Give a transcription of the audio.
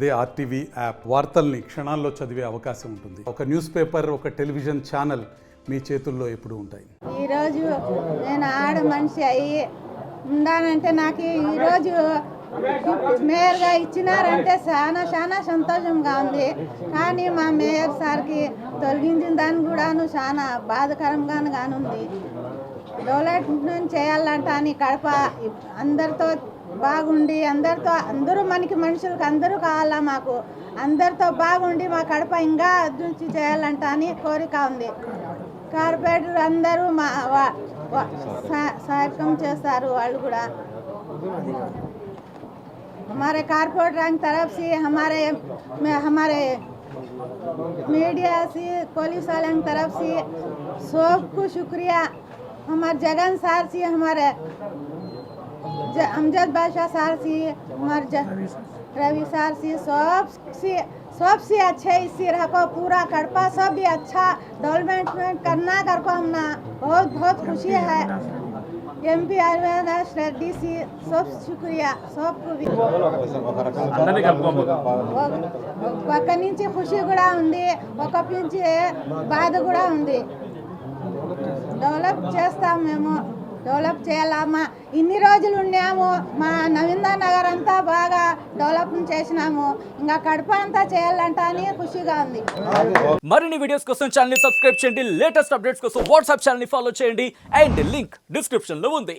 అదే RTV app వార్తల్ని క్షణాల్లో చదివే అవకాశం ఉంటుంది. ఒక న్యూస్ పేపర్, ఒక టెలివిజన్ ఛానల్ మీ చేతుల్లో ఎప్పుడూ ఉంటాయి. ఈరోజు నేను ఆడ మనిషి అయ్యి ఉండానంటే నాకు ఈరోజు మేయర్గా ఇచ్చినారంటే చాలా సంతోషంగా ఉంది. కానీ మా మేయర్ సార్కి తొలగించిన దాన్ని కూడాను చాలా బాధకరంగాను కానుంది. డెవలప్మెంట్ చేయాలంట అని కడప అందరితో బాగుండి అందరూ మనకి మనుషులకు అందరూ కావాలా, మాకు అందరితో బాగుండి మా కడప ఇంకా అభివృద్ధి చేయాలంట అని కోరిక ఉంది. కార్పొరేటర్ అందరూ మా సహాయకం చేస్తారు. వాళ్ళు కూడా हमारे कारपोरेटर की तरफ से हमारे मीडिया से पुलिस वाले की तरफ से सबको शुक्रिया. हमारे जगन सार से, हमारे अमजद बादशाह सार से, हमारे रवि सार से, सबसे अच्छे इसी रखो. पूरा कड़पा सब भी अच्छा डेवलपमेंट करना करको हमना बहुत खुशी है. ఎంపీ అరవింద్ రెడ్డి సి सब शुक्रिया सबको भी. ఒక నుంచి ఖుషి కూడా ఉంది, ఒక నుంచి బాధ కూడా ఉంది. డెవలప్ చేస్తాం, మేము డెవలప్ చేయాలమ్మా. ఇన్ని రోజులు ఉన్నాము, మా నవీంద్ర నగర్ అంతా బాగా డెవలప్ చేసినాము, ఇంకా కడప అంతా చేయాలంట అని ఖుషిగా ఉంది. మరిన్ని వీడియోస్ కోసం ఛానల్ ని సబ్స్క్రైబ్ చేయండి, లేటెస్ట్ అప్డేట్స్ కోసం వాట్సాప్ ఛానల్ ని ఫాలో చేయండి, అండ్ లింక్ డిస్క్రిప్షన్ లో ఉంది.